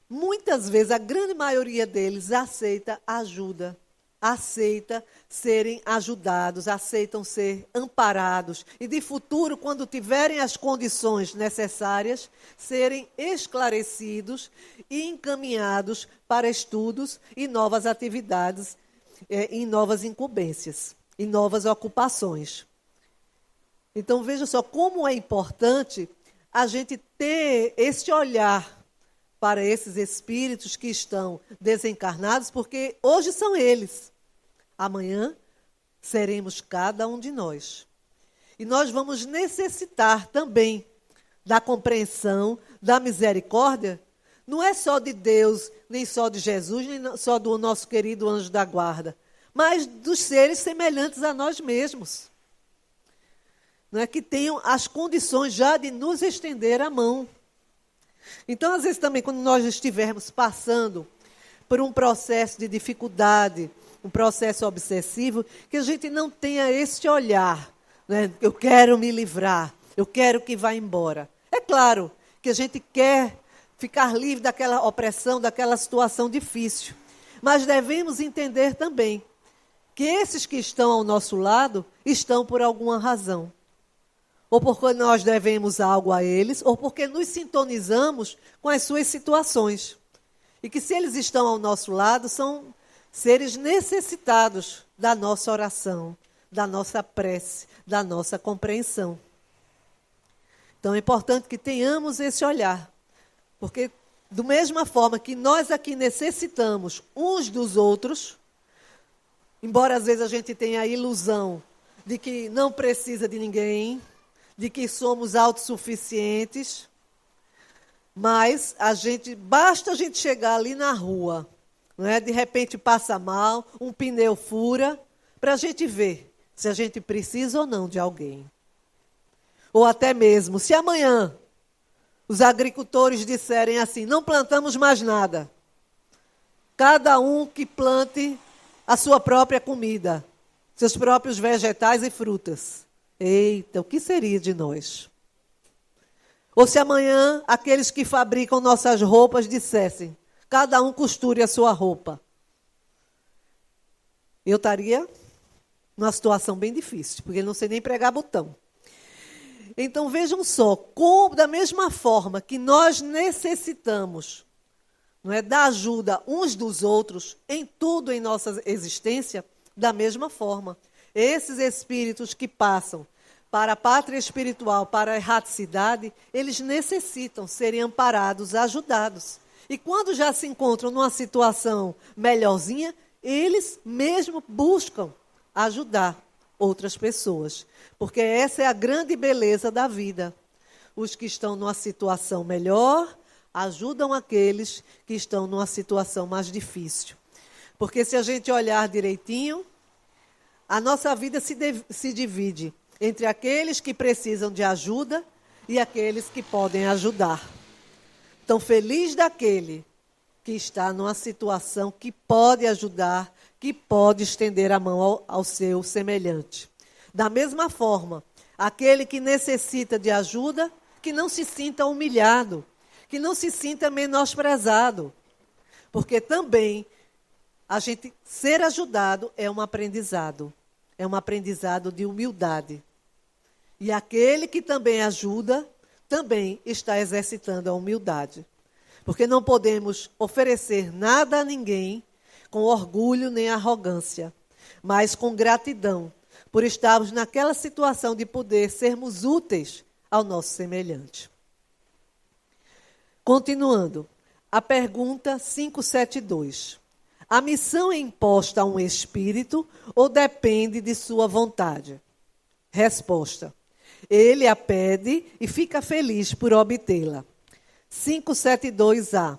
muitas vezes, a grande maioria deles aceita ajuda, aceita serem ajudados, aceitam ser amparados e, de futuro, quando tiverem as condições necessárias, serem esclarecidos e encaminhados para estudos e novas atividades, em novas incumbências. e novas ocupações. Então, veja só como é importante a gente ter esse olhar para esses espíritos que estão desencarnados, porque hoje são eles. Amanhã seremos cada um de nós. E nós vamos necessitar também da compreensão, da misericórdia, não é só de Deus, nem só de Jesus, nem só do nosso querido anjo da guarda, mas dos seres semelhantes a nós mesmos. Não é que tenham as condições já de nos estender a mão. Então, às vezes também, quando nós estivermos passando por um processo de dificuldade, um processo obsessivo, que a gente não tenha esse olhar, né? Eu quero me livrar, eu quero que vá embora. É claro que a gente quer ficar livre daquela opressão, daquela situação difícil, mas devemos entender também que esses que estão ao nosso lado estão por alguma razão. Ou porque nós devemos algo a eles, ou porque nos sintonizamos com as suas situações. E que se eles estão ao nosso lado, são seres necessitados da nossa oração, da nossa prece, da nossa compreensão. Então é importante que tenhamos esse olhar, porque da mesma forma que nós aqui necessitamos uns dos outros, embora às vezes a gente tenha a ilusão de que não precisa de ninguém, de que somos autossuficientes, mas basta a gente chegar ali na rua, não é? De repente passa mal, um pneu fura, para a gente ver se a gente precisa ou não de alguém. Ou até mesmo, se amanhã os agricultores disserem assim, não plantamos mais nada, cada um que plante a sua própria comida, seus próprios vegetais e frutas. Eita, o que seria de nós? Ou se amanhã aqueles que fabricam nossas roupas dissessem, cada um costure a sua roupa. Eu estaria numa situação bem difícil, porque não sei nem pregar botão. Então vejam só, da mesma forma que nós necessitamos, não é, da ajuda uns dos outros em tudo em nossa existência, da mesma forma. Esses espíritos que passam para a pátria espiritual, para a erraticidade, eles necessitam serem amparados, ajudados. E quando já se encontram numa situação melhorzinha, eles mesmo buscam ajudar outras pessoas. Porque essa é a grande beleza da vida. Os que estão numa situação melhor ajudam aqueles que estão numa situação mais difícil. Porque se a gente olhar direitinho, a nossa vida se divide entre aqueles que precisam de ajuda e aqueles que podem ajudar. Então, feliz daquele que está numa situação que pode ajudar, que pode estender a mão ao seu semelhante. Da mesma forma, aquele que necessita de ajuda, que não se sinta humilhado, que não se sinta menosprezado, porque também a gente ser ajudado é um aprendizado de humildade. E aquele que também ajuda, também está exercitando a humildade. Porque não podemos oferecer nada a ninguém com orgulho nem arrogância, mas com gratidão, por estarmos naquela situação de poder sermos úteis ao nosso semelhante. Continuando, a pergunta 572. A missão é imposta a um espírito ou depende de sua vontade? Resposta. Ele a pede e fica feliz por obtê-la. 572A.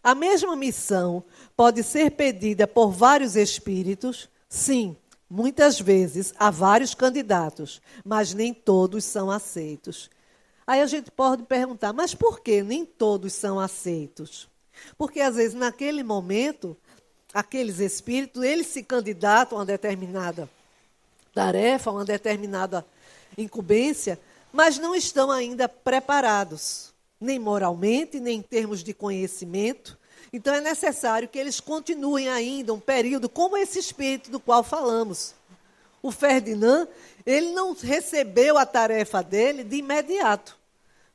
A mesma missão pode ser pedida por vários espíritos? Sim, muitas vezes há vários candidatos, mas nem todos são aceitos. Aí a gente pode perguntar, mas por que nem todos são aceitos? Porque às vezes naquele momento, aqueles espíritos, eles se candidatam a uma determinada tarefa, a uma determinada incumbência, mas não estão ainda preparados, nem moralmente, nem em termos de conhecimento. Então é necessário que eles continuem ainda um período, como esse espírito do qual falamos. O Ferdinand, ele não recebeu a tarefa dele de imediato.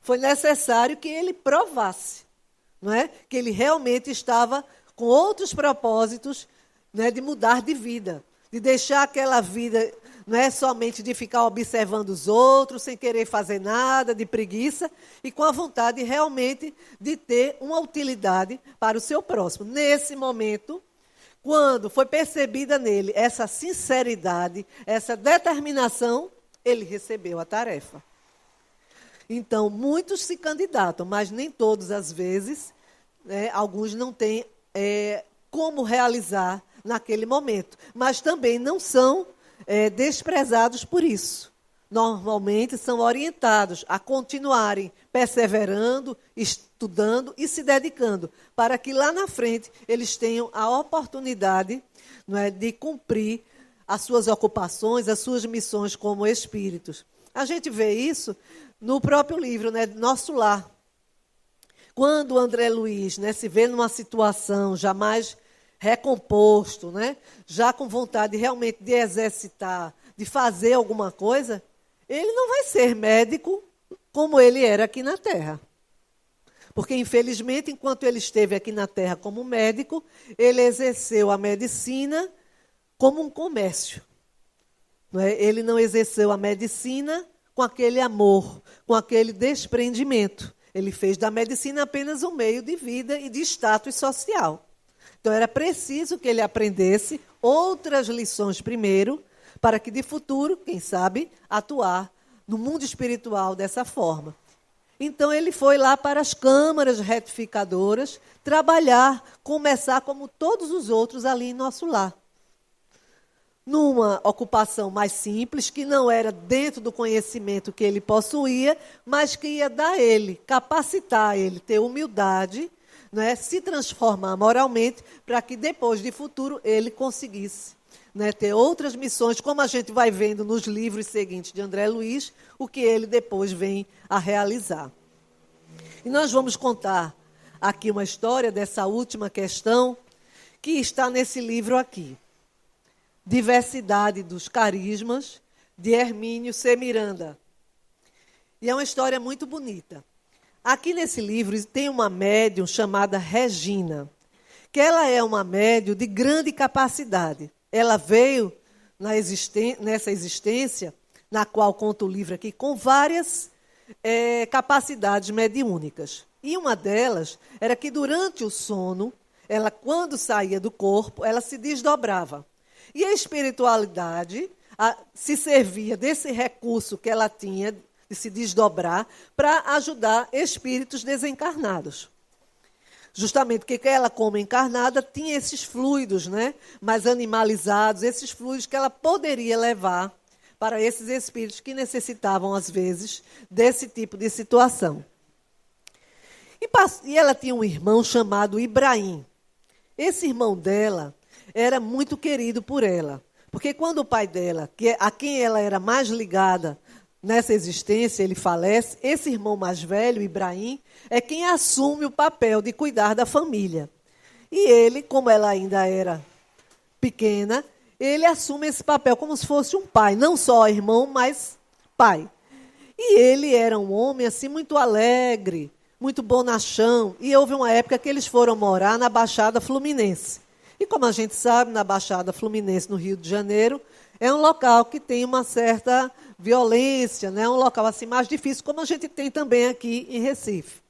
Foi necessário que ele provasse, não é? Que ele realmente estava com outros propósitos, né, de mudar de vida, de deixar aquela vida, não é somente de ficar observando os outros, sem querer fazer nada, de preguiça, e com a vontade realmente de ter uma utilidade para o seu próximo. Nesse momento, quando foi percebida nele essa sinceridade, essa determinação, ele recebeu a tarefa. Então, muitos se candidatam, mas nem todos, às vezes, alguns não têm como realizar naquele momento. Mas também não são desprezados por isso. Normalmente são orientados a continuarem perseverando, estudando e se dedicando, para que lá na frente eles tenham a oportunidade, não é, de cumprir as suas ocupações, as suas missões como espíritos. A gente vê isso no próprio livro, né, Nosso Lar. Quando o André Luiz, né, se vê numa situação já mais recomposto, né, já com vontade realmente de exercitar, de fazer alguma coisa, ele não vai ser médico como ele era aqui na Terra. Porque, infelizmente, enquanto ele esteve aqui na Terra como médico, ele exerceu a medicina como um comércio. Não é? Ele não exerceu a medicina com aquele amor, com aquele desprendimento. Ele fez da medicina apenas um meio de vida e de status social. Então, era preciso que ele aprendesse outras lições primeiro, para que, de futuro, quem sabe, atuar no mundo espiritual dessa forma. Então, ele foi lá para as câmaras retificadoras, trabalhar, começar como todos os outros ali em Nosso Lar. Numa ocupação mais simples, que não era dentro do conhecimento que ele possuía, mas que ia dar a ele, capacitar ele, ter humildade, né, se transformar moralmente, para que depois, de futuro, ele conseguisse, né, ter outras missões, como a gente vai vendo nos livros seguintes de André Luiz, o que ele depois vem a realizar. E nós vamos contar aqui uma história dessa última questão, que está nesse livro aqui. Diversidade dos Carismas, de Hermínio C. Miranda. E é uma história muito bonita. Aqui nesse livro tem uma médium chamada Regina, que ela é uma médium de grande capacidade. Ela veio nessa existência, na qual conta o livro aqui, com várias capacidades mediúnicas. E uma delas era que durante o sono, ela, quando saía do corpo, ela se desdobrava. E a espiritualidade se servia desse recurso que ela tinha de se desdobrar para ajudar espíritos desencarnados. Justamente porque ela, como encarnada, tinha esses fluidos, né, mais animalizados, esses fluidos que ela poderia levar para esses espíritos que necessitavam, às vezes, desse tipo de situação. E ela tinha um irmão chamado Ibrahim. Esse irmão dela era muito querido por ela, porque quando o pai dela, a quem ela era mais ligada nessa existência, ele falece, esse irmão mais velho, Ibrahim, é quem assume o papel de cuidar da família. E ele, como ela ainda era pequena, ele assume esse papel como se fosse um pai, não só irmão, mas pai. E ele era um homem assim muito alegre, muito bonachão, e houve uma época que eles foram morar na Baixada Fluminense. E como a gente sabe, na Baixada Fluminense, no Rio de Janeiro, é um local que tem uma certa violência, né? Um local assim mais difícil, como a gente tem também aqui em Recife.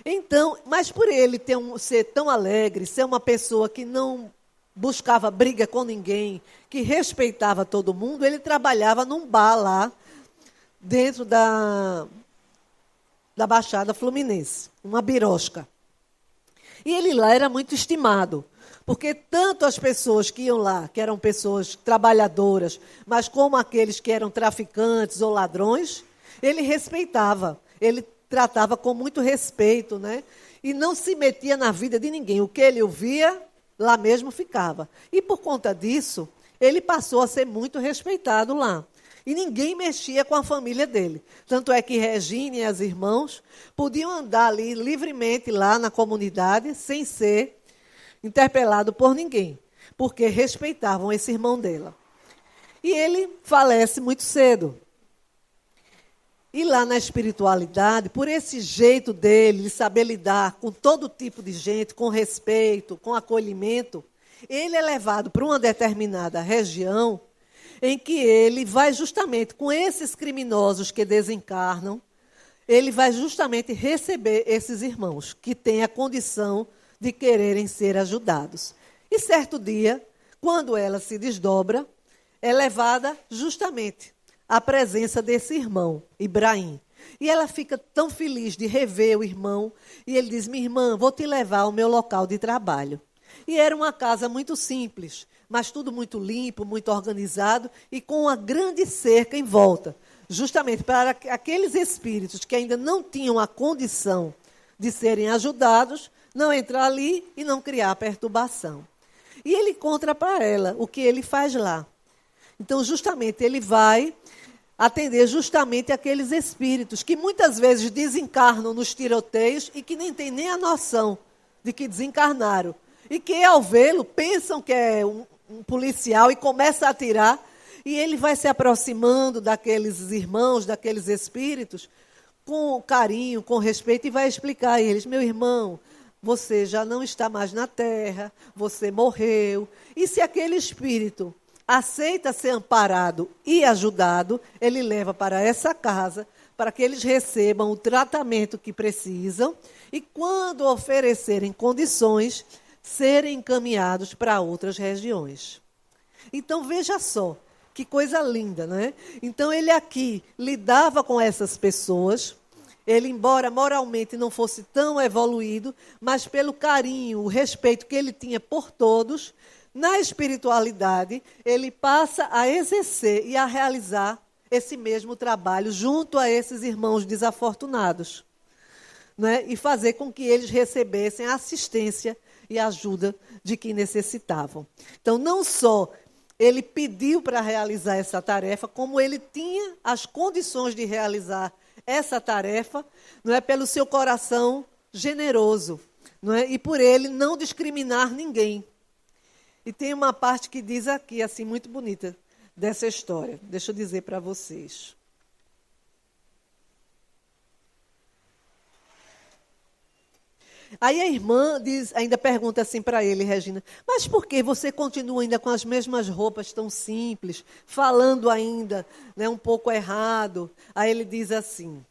Então, mas por ele ser tão alegre, ser uma pessoa que não buscava briga com ninguém, que respeitava todo mundo, ele trabalhava num bar lá, dentro da Baixada Fluminense, uma birosca. E ele lá era muito estimado, porque tanto as pessoas que iam lá, que eram pessoas trabalhadoras, mas como aqueles que eram traficantes ou ladrões, ele respeitava, ele tratava com muito respeito, né? E não se metia na vida de ninguém. O que ele ouvia, lá mesmo ficava. E por conta disso, ele passou a ser muito respeitado lá. E ninguém mexia com a família dele. Tanto é que Regina e as irmãos podiam andar ali livremente lá na comunidade, sem ser interpelado por ninguém, porque respeitavam esse irmão dela. E ele falece muito cedo. E lá na espiritualidade, por esse jeito dele, de saber lidar com todo tipo de gente, com respeito, com acolhimento, ele é levado para uma determinada região em que ele vai justamente com esses criminosos que desencarnam, ele vai justamente receber esses irmãos que têm a condição de quererem ser ajudados. E certo dia, quando ela se desdobra, é levada justamente à presença desse irmão, Ibrahim. E ela fica tão feliz de rever o irmão, e ele diz: minha irmã, vou te levar ao meu local de trabalho. E era uma casa muito simples, mas tudo muito limpo, muito organizado e com uma grande cerca em volta, justamente para aqueles espíritos que ainda não tinham a condição de serem ajudados, não entrar ali e não criar perturbação. E ele conta para ela o que ele faz lá. Então, justamente, ele vai atender justamente aqueles espíritos que muitas vezes desencarnam nos tiroteios e que nem têm nem a noção de que desencarnaram. E que, ao vê-lo, pensam que é um policial e começa a atirar. E ele vai se aproximando daqueles irmãos, daqueles espíritos, com carinho, com respeito, e vai explicar a eles: meu irmão, você já não está mais na Terra, você morreu. E se aquele espírito aceita ser amparado e ajudado, ele leva para essa casa, para que eles recebam o tratamento que precisam e, quando oferecerem condições, serem encaminhados para outras regiões. Então, veja só, que coisa linda, né? Então, ele aqui lidava com essas pessoas. Ele, embora moralmente não fosse tão evoluído, mas pelo carinho, o respeito que ele tinha por todos, na espiritualidade, ele passa a exercer e a realizar esse mesmo trabalho junto a esses irmãos desafortunados, né? E fazer com que eles recebessem assistência e ajuda de que necessitavam. Então, não só ele pediu para realizar essa tarefa, como ele tinha as condições de realizar essa tarefa, não é, pelo seu coração generoso, não é, e por ele não discriminar ninguém. E tem uma parte que diz aqui, assim, muito bonita, dessa história. Deixa eu dizer para vocês. Aí a irmã ainda pergunta assim para ele, Regina: mas por que você continua ainda com as mesmas roupas tão simples, falando ainda, né, um pouco errado? Aí ele diz assim: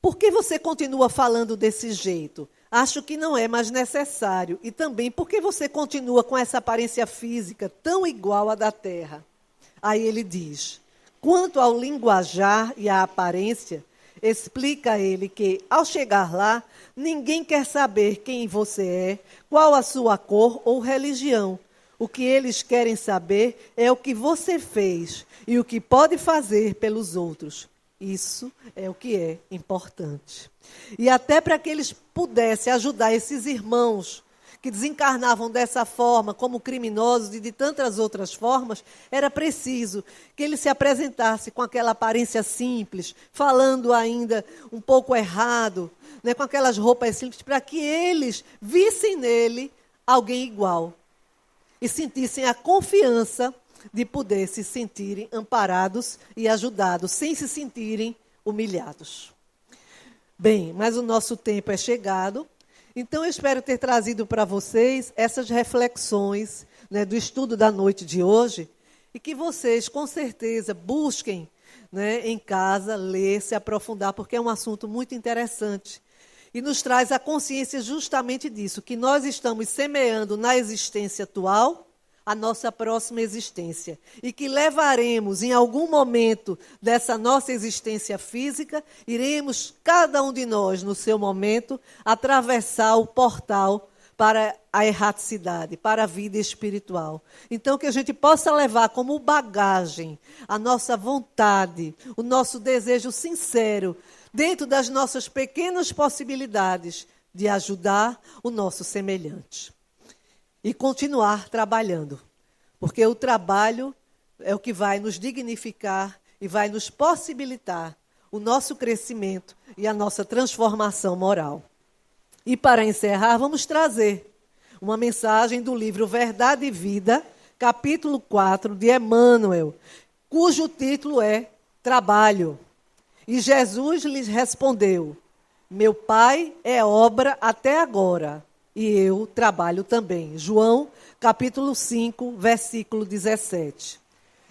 por que você continua falando desse jeito? Acho que não é mais necessário. E também, por que você continua com essa aparência física tão igual à da Terra? Aí ele diz: quanto ao linguajar e à aparência, explica a ele que, ao chegar lá, ninguém quer saber quem você é, qual a sua cor ou religião. O que eles querem saber é o que você fez e o que pode fazer pelos outros. Isso é o que é importante. E até para que eles pudessem ajudar esses irmãos que desencarnavam dessa forma, como criminosos e de tantas outras formas, era preciso que ele se apresentasse com aquela aparência simples, falando ainda um pouco errado, né, com aquelas roupas simples, para que eles vissem nele alguém igual e sentissem a confiança de poder se sentirem amparados e ajudados, sem se sentirem humilhados. Bem, mas o nosso tempo é chegado. Então, eu espero ter trazido para vocês essas reflexões, né, do estudo da noite de hoje, e que vocês, com certeza, busquem, né, em casa, ler, se aprofundar, porque é um assunto muito interessante. E nos traz a consciência justamente disso, que nós estamos semeando na existência atual a nossa próxima existência. E que levaremos, em algum momento dessa nossa existência física, iremos, cada um de nós, no seu momento, atravessar o portal para a erraticidade, para a vida espiritual. Então, que a gente possa levar como bagagem a nossa vontade, o nosso desejo sincero, dentro das nossas pequenas possibilidades, de ajudar o nosso semelhante. E continuar trabalhando, porque o trabalho é o que vai nos dignificar e vai nos possibilitar o nosso crescimento e a nossa transformação moral. E para encerrar, vamos trazer uma mensagem do livro Verdade e Vida, capítulo 4, de Emmanuel, cujo título é Trabalho. E Jesus lhes respondeu: meu Pai é obra até agora, e eu trabalho também. João, capítulo 5, versículo 17.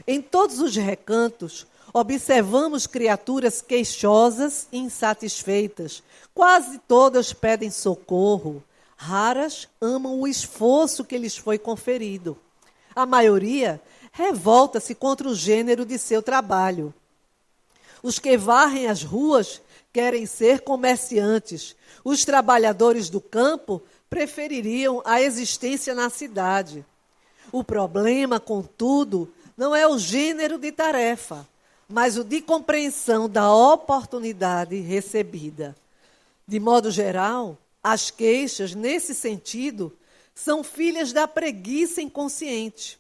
Em todos os recantos, observamos criaturas queixosas e insatisfeitas. Quase todas pedem socorro. Raras amam o esforço que lhes foi conferido. A maioria revolta-se contra o gênero de seu trabalho. Os que varrem as ruas querem ser comerciantes. Os trabalhadores do campo prefeririam a existência na cidade. O problema, contudo, não é o gênero de tarefa, mas o de compreensão da oportunidade recebida. De modo geral, as queixas, nesse sentido, são filhas da preguiça inconsciente.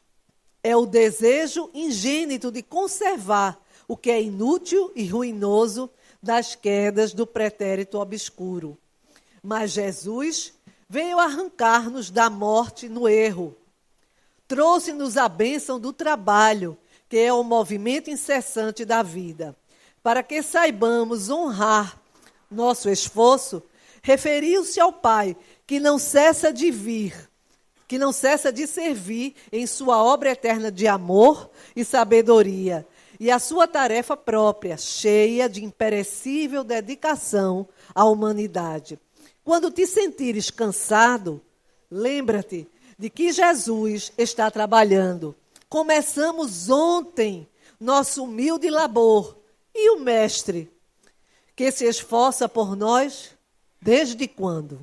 É o desejo ingênito de conservar o que é inútil e ruinoso das quedas do pretérito obscuro. Mas Jesus veio arrancar-nos da morte no erro. Trouxe-nos a bênção do trabalho, que é o movimento incessante da vida. Para que saibamos honrar nosso esforço, referiu-se ao Pai, que não cessa de servir em sua obra eterna de amor e sabedoria, e a sua tarefa própria, cheia de imperecível dedicação à humanidade. Quando te sentires cansado, lembra-te de que Jesus está trabalhando. Começamos ontem nosso humilde labor. E o Mestre, que se esforça por nós, desde quando?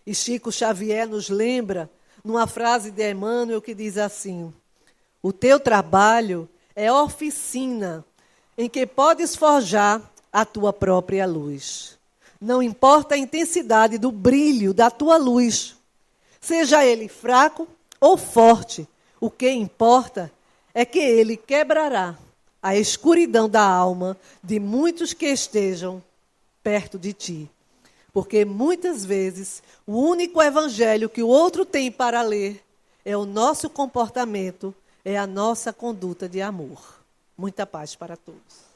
E Chico Xavier nos lembra, numa frase de Emmanuel, que diz assim: o teu trabalho é oficina em que podes forjar a tua própria luz. Não importa a intensidade do brilho da tua luz, seja ele fraco ou forte, o que importa é que ele quebrará a escuridão da alma de muitos que estejam perto de ti. Porque muitas vezes o único evangelho que o outro tem para ler é o nosso comportamento, é a nossa conduta de amor. Muita paz para todos.